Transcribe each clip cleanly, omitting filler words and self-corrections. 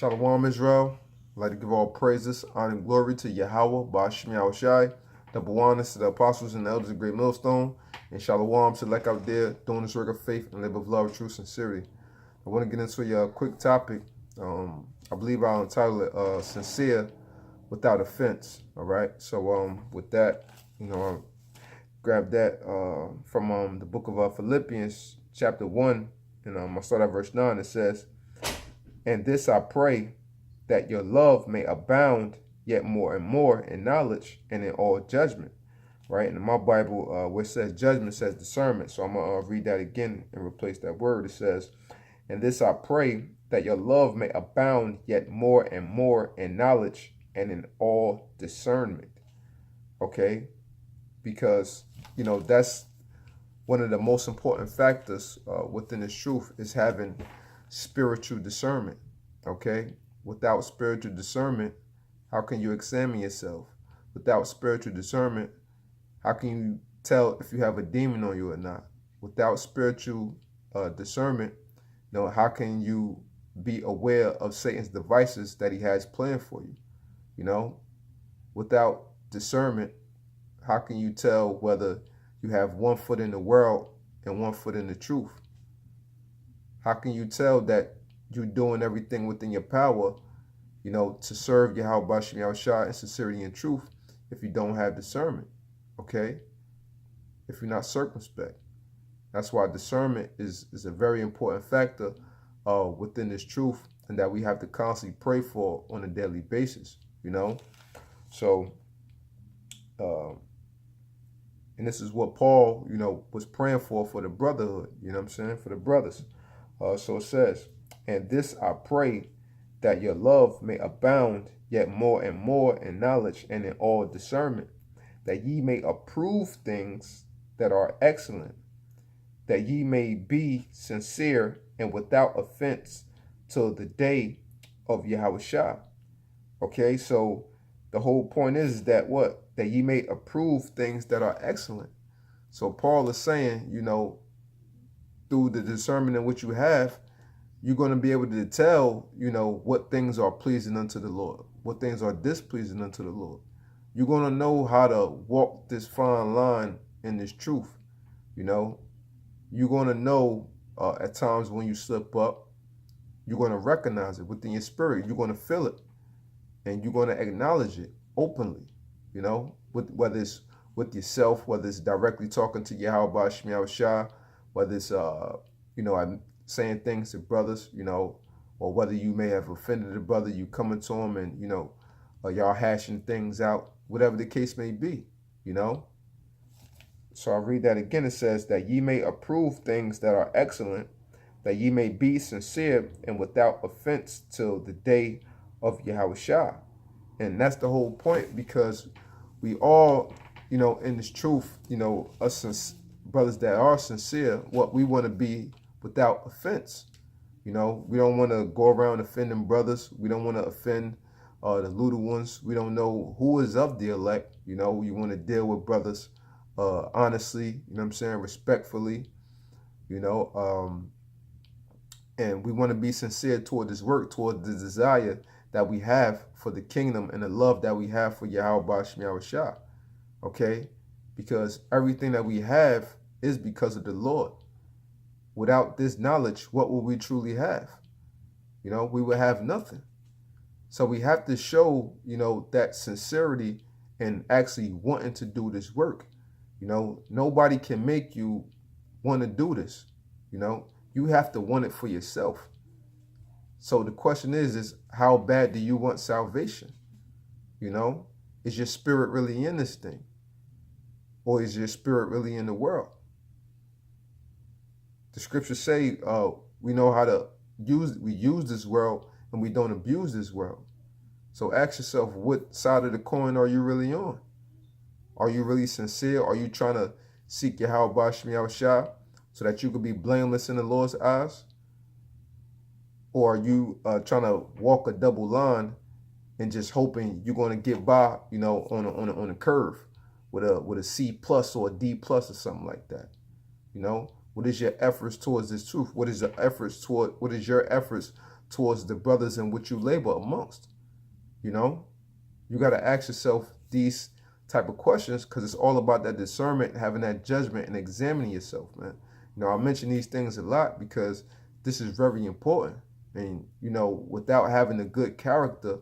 Shalawam, Israel. I'd like to give all praises, honor, and glory to YAHAWAH, number one is to the apostles and the elders of Great Millstone, and Shalawam to like out there doing this work of faith and live of love, true sincerity. I want to get into a quick topic. I believe I'll entitle it Sincere Without Offense. All right. So with that, I grabbed that from the book of Philippians chapter 1, and I'll start at verse 9. It says, "And this I pray, that your love may abound yet more and more in knowledge and in all judgment." Right? And in my Bible, where it says judgment, it says discernment. So I'm going to read that again and replace that word. It says, "And this I pray, that your love may abound yet more and more in knowledge and in all discernment." Okay? Because, that's one of the most important factors within this truth is having spiritual discernment. Okay? Without spiritual discernment, how can you examine yourself? Without spiritual discernment, how can you tell if you have a demon on you or not? Without spiritual discernment, how can you be aware of Satan's devices that he has planned for you? Without discernment, how can you tell whether you have 1 foot in the world and 1 foot in the truth? How can you tell that you're doing everything within your power, to serve YAHAWASHI in sincerity and truth if you don't have discernment, okay? If you're not circumspect. That's why discernment is a very important factor within this truth, and that we have to constantly pray for on a daily basis, So, and this is what Paul, was praying for the brotherhood, for the brothers. So it says, "And this I pray, that your love may abound yet more and more in knowledge and in all discernment, that ye may approve things that are excellent, that ye may be sincere and without offense till the day of Yahawashi." Okay, so the whole point is that what? That ye may approve things that are excellent. So Paul is saying, through the discernment in which you have, you're going to be able to tell, what things are pleasing unto the Lord, what things are displeasing unto the Lord. You're going to know how to walk this fine line in this truth. You're going to know at times when you slip up, you're going to recognize it within your spirit. You're going to feel it, and you're going to acknowledge it openly, whether it's with yourself, whether it's directly talking to YAHAWASHI, whether it's, I'm saying things to brothers, or whether you may have offended a brother, you coming to him and, y'all hashing things out, whatever the case may be, So I'll read that again. It says, "That ye may approve things that are excellent, that ye may be sincere and without offense till the day of Yahawashi." And that's the whole point, because we all, in this truth, us brothers that are sincere, what we want to be without offense. We don't want to go around offending brothers. We don't want to offend the little ones. We don't know who is of the elect. You want to deal with brothers honestly, respectfully, and we want to be sincere toward this work, toward the desire that we have for the kingdom and the love that we have for YAHAWASHI, okay? Because everything that we have is because of the Lord. Without this knowledge, what will we truly have? We will have nothing. So we have to show, that sincerity and actually wanting to do this work. Nobody can make you want to do this. You have to want it for yourself. So the question is how bad do you want salvation? Is your spirit really in this thing? Or is your spirit really in the world? The scriptures say we know how to use this world, and we don't abuse this world. So ask yourself, what side of the coin are you really on? Are you really sincere? Are you trying to seek YAHAWASHI so that you could be blameless in the Lord's eyes? Or are you trying to walk a double line and just hoping you're going to get by, on a curve with a C plus or a D plus or something like that? What is your efforts towards this truth? What is your efforts towards the brothers in which you labor amongst. You know, you got to ask yourself these type of questions, because it's all about that discernment, having that judgment, and examining yourself, man. You know, I mention these things a lot because this is very important. And, you know, without having a good character,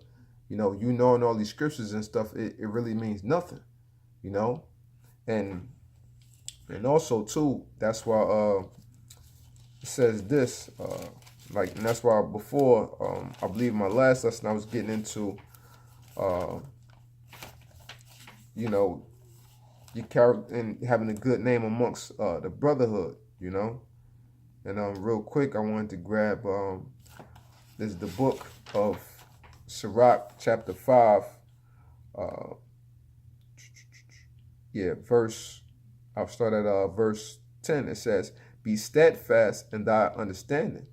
you know, knowing all these scriptures and stuff, it really means nothing, you know. And also too, that's why it says this, like, and that's why before, I believe my last lesson I was getting into, you know, your character and having a good name amongst the brotherhood, you know. And real quick, I wanted to grab this is the book of Sirach, chapter 5. I'll start at verse 10. It says, "Be steadfast in thy understanding,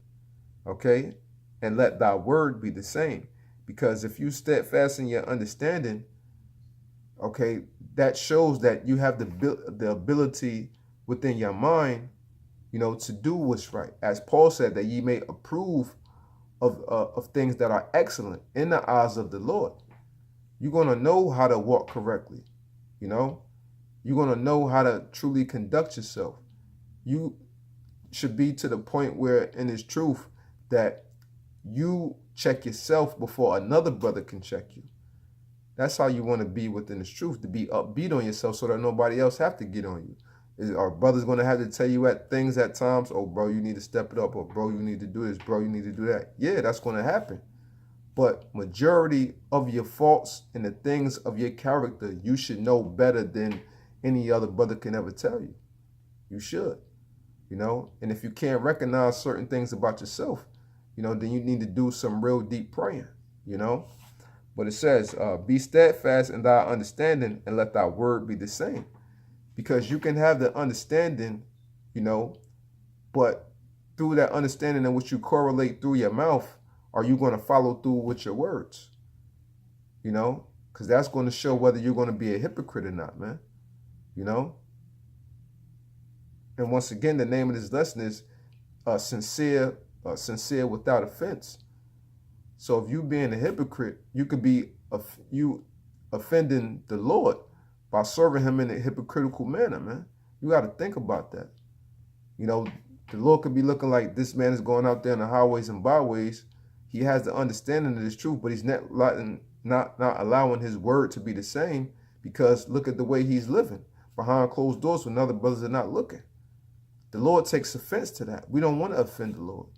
okay, and let thy word be the same." Because if you steadfast in your understanding, okay, that shows that you have the ability within your mind, you know, to do what's right. As Paul said, that ye may approve of things that are excellent in the eyes of the Lord. You're going to know how to walk correctly, you know. You're going to know how to truly conduct yourself. You should be to the point where, in His truth, that you check yourself before another brother can check you. That's how you want to be within His truth, to be upbeat on yourself so that nobody else have to get on you. Are brothers going to have to tell you things at times? Oh, bro, you need to step it up. Or, bro, you need to do this. Bro, you need to do that. Yeah, that's going to happen. But majority of your faults and the things of your character, you should know better than any other brother can ever tell you. You should, you know. And if you can't recognize certain things about yourself, you know, then you need to do some real deep praying, you know. But it says, "Be steadfast in thy understanding, and let thy word be the same." Because you can have the understanding, you know, but through that understanding in which you correlate through your mouth, are you going to follow through with your words? You know, because that's going to show whether you're going to be a hypocrite or not, man. You know. And once again, the name of this lesson is sincere without offense. So if you being a hypocrite, you could be offending the Lord by serving Him in a hypocritical manner, man. You got to think about that. You know, the Lord could be looking like this man is going out there in the highways and byways. He has the understanding of this truth, but he's not allowing His word to be the same, because look at the way he's living behind closed doors when other brothers are not looking. The Lord takes offense to that. We don't want to offend the Lord.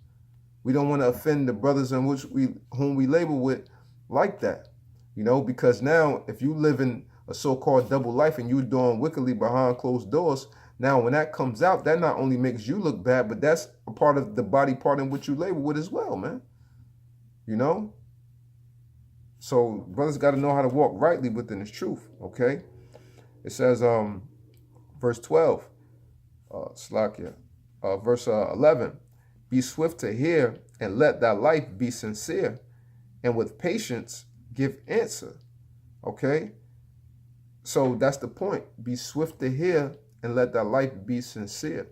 We don't want to offend the brothers in whom we labor with like that, you know, because now if you live in a so-called double life and you're doing wickedly behind closed doors, now when that comes out, that not only makes you look bad, but that's a part of the body part in which you labor with as well, man. You know? So brothers got to know how to walk rightly within His truth, okay? It says, verse 12, verse 11, "Be swift to hear, and let thy life be sincere, and with patience give answer." Okay? So that's the point. Be swift to hear, and let thy life be sincere.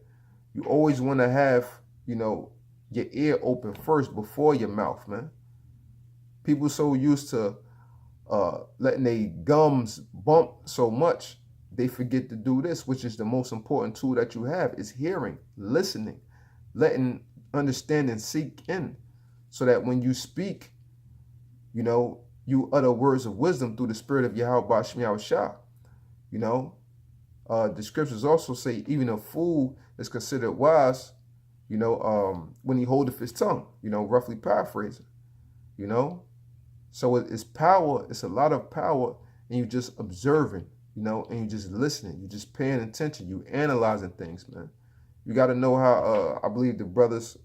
You always want to have, you know, your ear open first before your mouth, man. People so used to letting their gums bump so much, they forget to do this, which is the most important tool that you have, is hearing, listening, letting understanding seek in, so that when you speak, you know, you utter words of wisdom through the spirit of YAHAWASHI. You know, the scriptures also say even a fool is considered wise, you know, when he holdeth his tongue, you know, roughly paraphrasing, you know. So it's power, it's a lot of power, and you just observing, you know, and you just listening, you just paying attention, you analyzing things, man. You got to know how, I believe the brothers,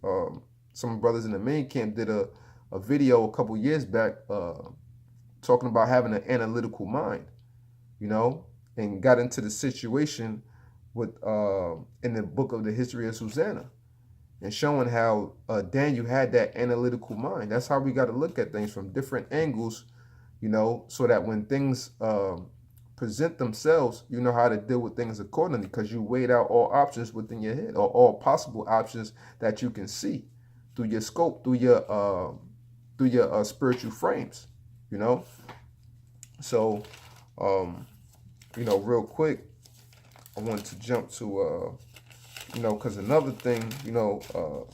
some brothers in the main camp did a video a couple years back talking about having an analytical mind, you know, and got into the situation with in the book of the history of Susanna, and showing how Daniel had that analytical mind. That's how we got to look at things from different angles, you know, so that when things present themselves, you know how to deal with things accordingly, because you weighed out all options within your head, or all possible options that you can see through your scope, through your through your spiritual frames, you know. So, you know, real quick, I wanted to jump to, you know, because another thing, you know,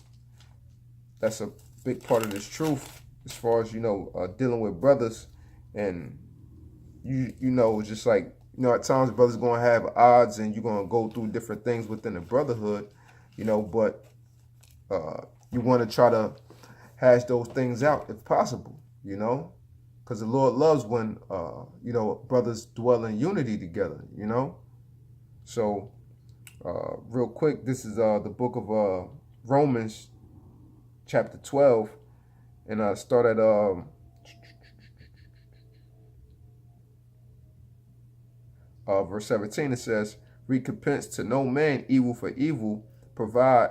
that's a big part of this truth as far as, you know, dealing with brothers. And you know, just like, you know, at times brothers going to have odds and you're going to go through different things within the brotherhood, you know, but you want to try to hash those things out if possible, you know, because the Lord loves when, you know, brothers dwell in unity together, you know. So real quick, this is the book of Romans chapter 12, and I start at verse 17. It says, recompense to no man evil for evil, provide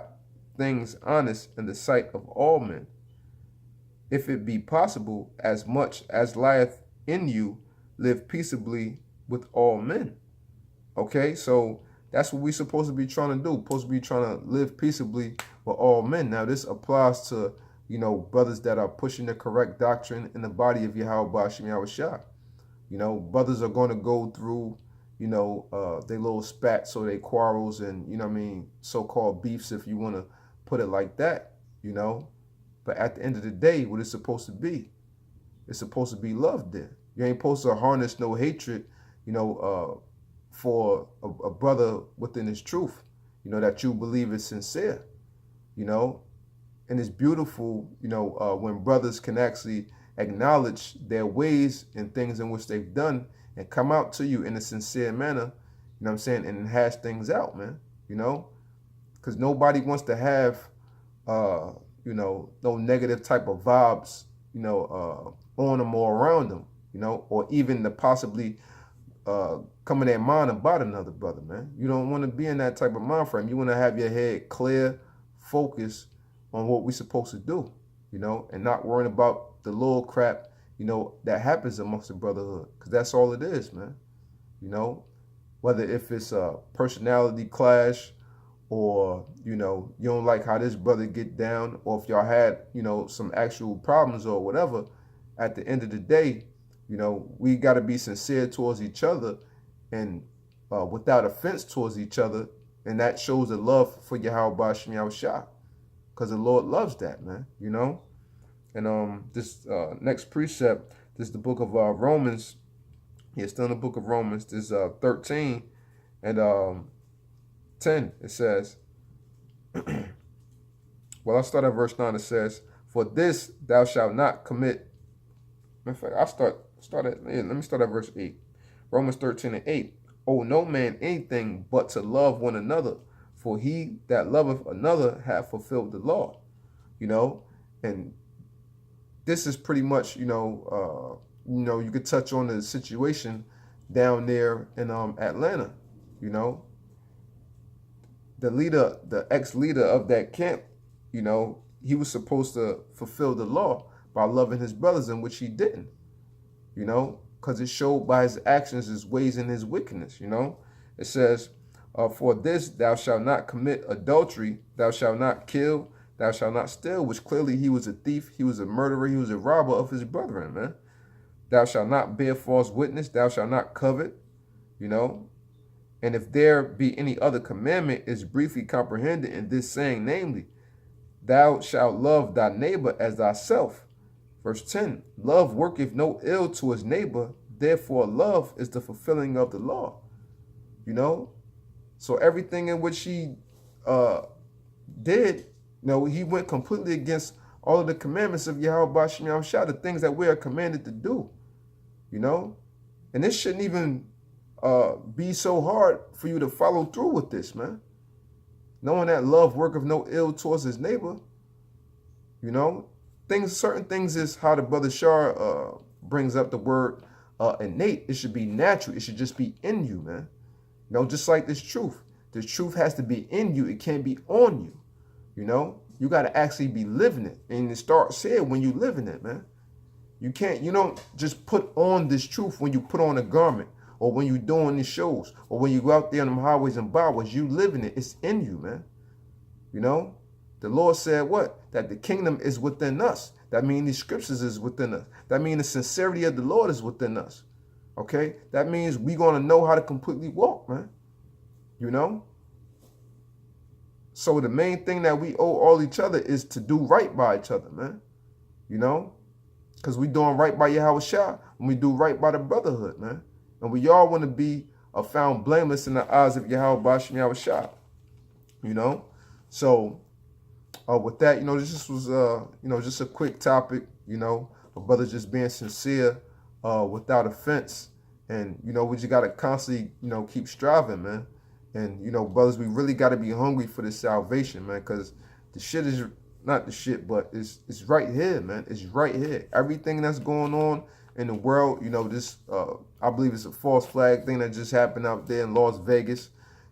things honest in the sight of all men. If it be possible, as much as lieth in you, live peaceably with all men. Okay, so that's what we're supposed to be trying to do. Supposed to be trying to live peaceably with all men. Now, this applies to, you know, brothers that are pushing the correct doctrine in the body of YAHAWASHI. You know, brothers are going to go through, you know, they little spats or they quarrels and, you know what I mean, so-called beefs, if you want to put it like that, you know. But at the end of the day, what it's supposed to be, it's supposed to be love there. You ain't supposed to harness no hatred, you know, for a brother within his truth, you know, that you believe is sincere, you know. And it's beautiful, you know, when brothers can actually acknowledge their ways and things in which they've done and come out to you in a sincere manner, you know what I'm saying, and hash things out, man, you know, because nobody wants to have, you know, no negative type of vibes, you know, on them or around them, you know, or even to possibly come in their mind about another brother, man. You don't want to be in that type of mind frame. You want to have your head clear, focused on what we're supposed to do, you know, and not worrying about the little crap, you know, that happens amongst the brotherhood, because that's all it is, man. You know, whether if it's a personality clash, or, you know, you don't like how this brother get down, or if y'all had, you know, some actual problems or whatever, at the end of the day, you know, we got to be sincere towards each other and without offense towards each other. And that shows the love for YAHAWASHI, because the Lord loves that, man, you know. And this next precept, this is the book of Romans. Yeah, still in the book of Romans. This 13 and 10, it says, well, I'll start at verse 9. It says, for this thou shalt not commit. In fact, I'll start at, yeah, let me start at verse 8. Romans 13 and 8. Owe no man anything but to love one another, for he that loveth another hath fulfilled the law. You know, and this is pretty much, you know, you could touch on the situation down there in Atlanta, you know. The leader, the ex-leader of that camp, you know, he was supposed to fulfill the law by loving his brothers, in which he didn't, you know, because it showed by his actions, his ways, and his wickedness, you know. It says, for this thou shalt not commit adultery, thou shalt not kill, thou shalt not steal, which clearly he was a thief, he was a murderer, he was a robber of his brethren, man. Thou shalt not bear false witness, thou shalt not covet, you know. And if there be any other commandment, is briefly comprehended in this saying, namely, thou shalt love thy neighbor as thyself. Verse 10, love worketh no ill to his neighbor, therefore love is the fulfilling of the law. You know, so everything in which he did, you know, he went completely against all of the commandments of YAHAWASHI, the things that we are commanded to do, you know. And this shouldn't even be so hard for you to follow through with this, man. Knowing that love worketh no ill towards his neighbor, you know. Certain things is how the brother Shar brings up the word innate. It should be natural. It should just be in you, man. You know, just like this truth. The truth has to be in you. It can't be on you. You know, you got to actually be living it. And it starts here when you live in it, man. You don't just put on this truth when you put on a garment, or when you're doing these shows, or when you go out there on them highways and byways. You live in it. It's in you, man. You know, the Lord said what? That the kingdom is within us. That means these scriptures is within us. That means the sincerity of the Lord is within us. Okay? That means we're going to know how to completely walk, man. You know? So the main thing that we owe all each other is to do right by each other, man. You know? Because we doing right by YAHAWASHI when we do right by the brotherhood, man. And we all want to be found blameless in the eyes of YAHAWASHI. You know? So with that, you know, this was, you know, just a quick topic, you know, a brother just being sincere without offense. And, you know, we just got to constantly, you know, keep striving, man. And, you know, brothers, we really got to be hungry for this salvation, man, because the shit is not the shit, but it's right here, man. It's right here. Everything that's going on in the world, you know, this, I believe it's a false flag thing that just happened out there in Las Vegas.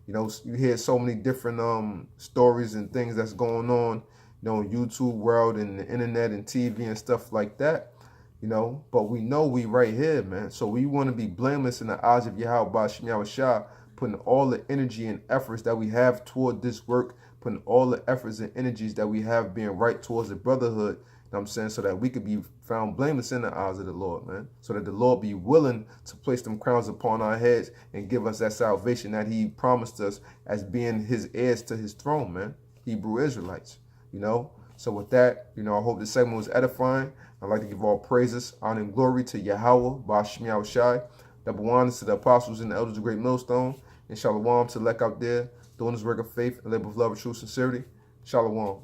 You know, you hear so many different stories and things that's going on, you know, in YouTube world and the internet and TV and stuff like that, you know. But we know we right here, man. So we want to be blameless in the eyes of YAHAWASHI, putting all the energy and efforts that we have toward this work, putting all the efforts and energies that we have being right towards the brotherhood, you know what I'm saying, so that we could be found blameless in the eyes of the Lord, man. So that the Lord be willing to place them crowns upon our heads and give us that salvation that he promised us as being his heirs to his throne, man. Hebrew Israelites, you know. So with that, you know, I hope this segment was edifying. I'd like to give all praises, honor, and glory to Yahawah, YAHAWASHI, double honors to the apostles and the elders of Great Millstone, and Shalawam to the elect out there, doing this work of faith and live with love and true sincerity. Shalawam.